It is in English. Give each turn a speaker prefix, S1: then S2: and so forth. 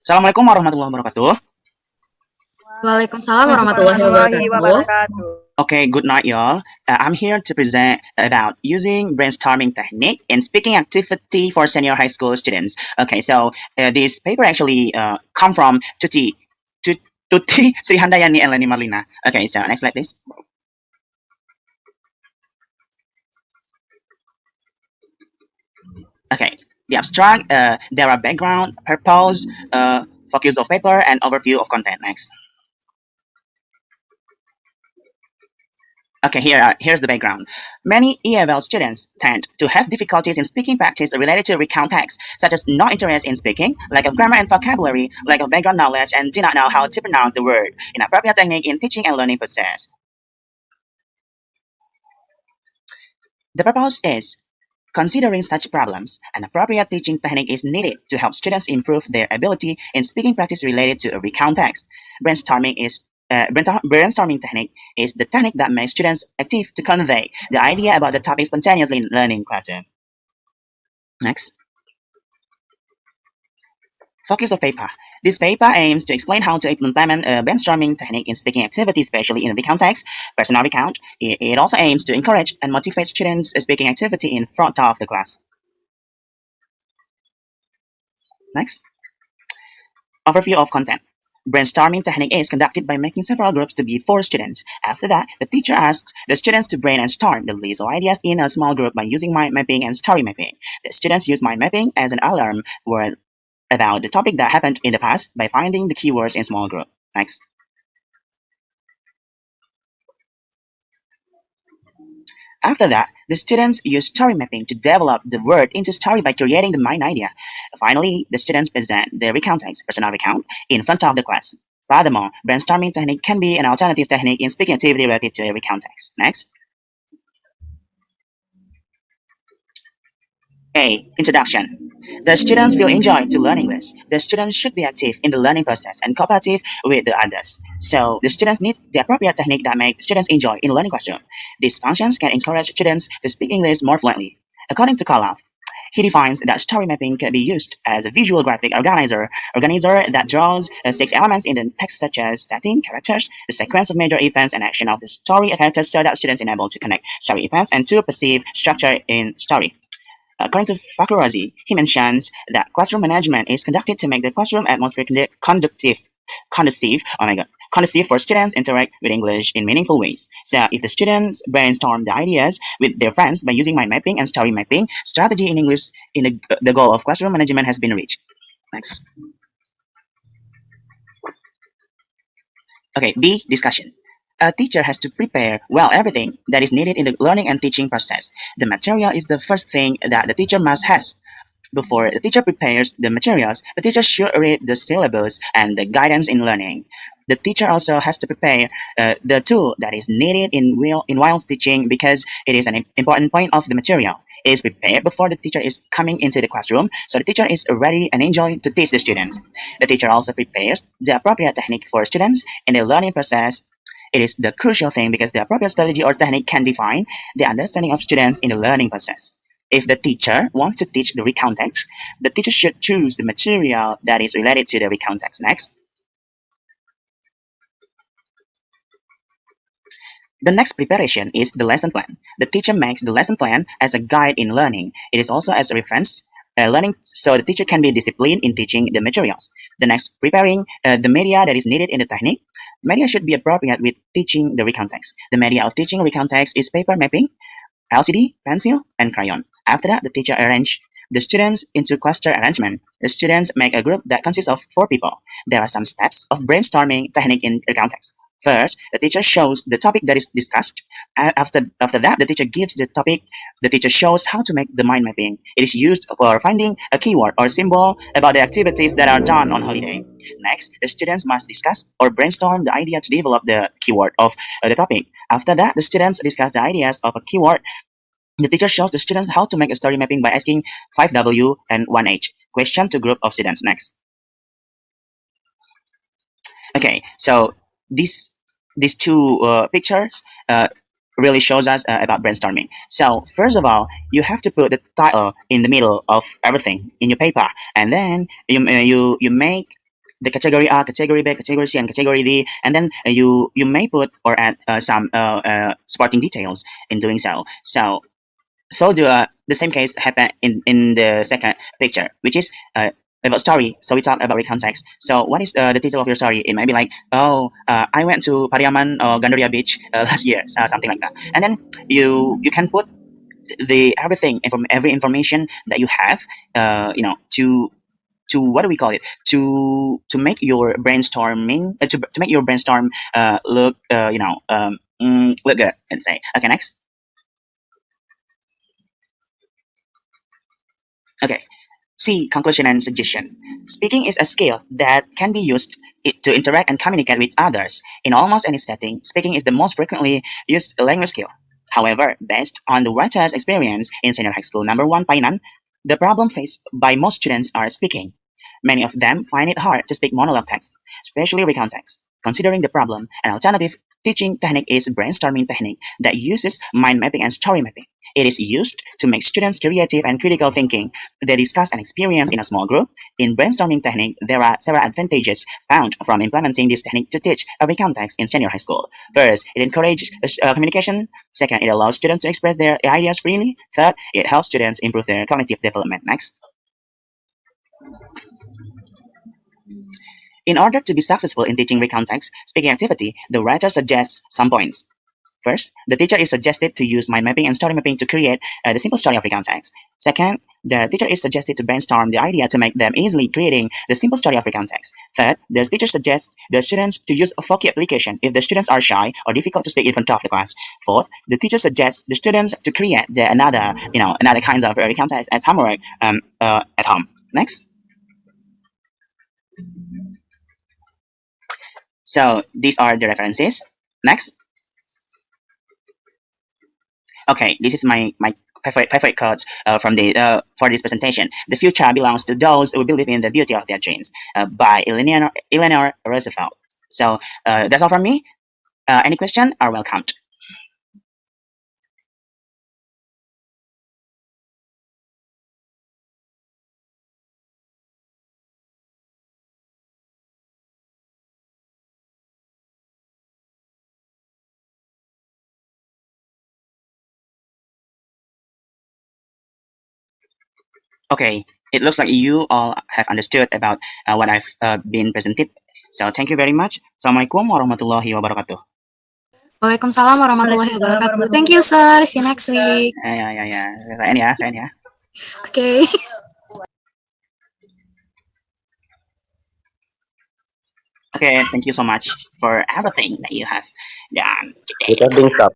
S1: Assalamualaikum warahmatullahi wabarakatuh.
S2: Waalaikumsalam warahmatullahi
S3: Warahmatullahi
S2: wabarakatuh.
S3: wabarakatuh.
S1: Okay, good night, y'all. I'm here to present about using brainstorming technique in speaking activity for senior high school students. Okay, so this paper actually come from Tuti Sri Handayani and Leni Marlina. Okay, so next slide, please. Okay, the abstract, there are background, purpose, focus of paper, and overview of content. Next. Okay, here's the background. Many EFL students tend to have difficulties in speaking practice related to recount text, such as no interest in speaking, lack of grammar and vocabulary, lack of background knowledge, and do not know how to pronounce the word. Inappropriate technique in teaching and learning process. The purpose is considering such problems, an appropriate teaching technique is needed to help students improve their ability in speaking practice related to a recount text. Brainstorming technique is the technique that makes students active to convey the idea about the topic spontaneously in learning classroom. Next. Focus of paper. This paper aims to explain how to implement a brainstorming technique in speaking activity, especially in the context, personal recount. It also aims to encourage and motivate students' speaking activity in front of the class. Next. Overview of content. Brainstorming technique is conducted by making several groups to be 4 students. After that, the teacher asks the students to brainstorm the list of ideas in a small group by using mind mapping and story mapping. The students use mind mapping as an alarm word about the topic that happened in the past by finding the keywords in small group. Next. After that, the students use story mapping to develop the word into story by creating the mind idea. Finally, the students present their recount text, personal recount, in front of the class. Furthermore, brainstorming technique can be an alternative technique in speaking activity related to a recount text. Next. A. Introduction. The students will enjoy to learn English. The students should be active in the learning process and cooperative with the others. So the students need the appropriate technique that make students enjoy in learning classroom. These functions can encourage students to speak English more fluently. According to Koloff, he defines that story mapping can be used as a visual graphic organizer that draws 6 elements in the text such as setting, characters, the sequence of major events and action of the story characters so that students are able to connect story events and to perceive structure in story. According to Fakurazi, he mentions that classroom management is conducted to make the classroom atmosphere conducive, oh my god, conducive for students interact with English in meaningful ways. So if the students brainstorm the ideas with their friends by using mind mapping and story mapping, strategy in English in the goal of classroom management has been reached. Next. Okay, B, discussion. A teacher has to prepare well everything that is needed in the learning and teaching process. The material is the first thing that the teacher must has. Before the teacher prepares the materials, the teacher should read the syllabus and the guidance in learning. The teacher also has to prepare the tool that is needed in while teaching because it is an important point of the material. It is prepared before the teacher is coming into the classroom, so the teacher is ready and enjoy to teach the students. The teacher also prepares the appropriate technique for students in the learning process. It is the crucial thing because the appropriate strategy or technique can define the understanding of students in the learning process. If the teacher wants to teach the recount text, the teacher should choose the material that is related to the recount text. Next. The next preparation is the lesson plan. The teacher makes the lesson plan as a guide in learning. It is also as a reference learning so the teacher can be disciplined in teaching the materials. The next, preparing the media that is needed in the technique. Media should be appropriate with teaching the recount text. The media of teaching recount text is paper mapping, LCD, pencil, and crayon. After that, the teacher arranges the students into cluster arrangement. The students make a group that consists of 4 people. There are some steps of brainstorming technique in the context. First, the teacher shows the topic that is discussed. After that, the teacher gives the topic. The teacher shows how to make the mind mapping. It is used for finding a keyword or symbol about the activities that are done on holiday. Next, the students must discuss or brainstorm the idea to develop the keyword of the topic. After that, the students discuss the ideas of a keyword. The teacher shows the students how to make a story mapping by asking 5W and 1H question to group of students. Next. Okay, so these two pictures really shows us about brainstorming. So first of all, you have to put the title in the middle of everything in your paper, and then you make the category A, category B, category C, and category D, and then you may put or add some supporting details in doing so. So the same case happened in the second picture, which is about story. So we talk about recontext. So what is the title of your story? It might be like, oh, I went to Pariaman or Gandoria Beach last year, something like that. And then you can put the everything every information that you have, to what do we call it, to make your brainstorming to make your brainstorm look look good, let's say. Okay, next. Okay. C. Conclusion and suggestion. Speaking is a skill that can be used to interact and communicate with others. In almost any setting, speaking is the most frequently used language skill. However, based on the writer's experience in senior high school number 1 Painan, the problem faced by most students are speaking. Many of them find it hard to speak monologue text, especially recount text. Considering the problem, an alternative teaching technique is brainstorming technique that uses mind mapping and story mapping. It is used to make students creative and critical thinking. They discuss an experience in a small group. In brainstorming technique, there are several advantages found from implementing this technique to teach a recount text in senior high school. First, it encourages communication. Second, it allows students to express their ideas freely. Third, it helps students improve their cognitive development. Next. In order to be successful in teaching recontext speaking activity, the writer suggests some points. First, the teacher is suggested to use mind mapping and story mapping to create the simple story of recontext. Second, the teacher is suggested to brainstorm the idea to make them easily creating the simple story of recontext. Third, the teacher suggests the students to use a Foki application if the students are shy or difficult to speak in front of the class. Fourth, the teacher suggests the students to create another kinds of recontext as homework at home. Next. So these are the references. Next. Okay, this is my favorite quotes from the for this presentation. The future belongs to those who believe in the beauty of their dreams, by Eleanor Roosevelt. So that's all from me. Any question are welcomed. Okay, it looks like you all have understood about what I've been presented. So thank you very much. Assalamualaikum warahmatullahi wabarakatuh.
S2: Waalaikumsalam warahmatullahi wabarakatuh. Thank you, sir. See you next week.
S1: Ya. Saya ya.
S2: Okay.
S1: Okay, thank you so much for everything that you have done today.
S3: Recording stop.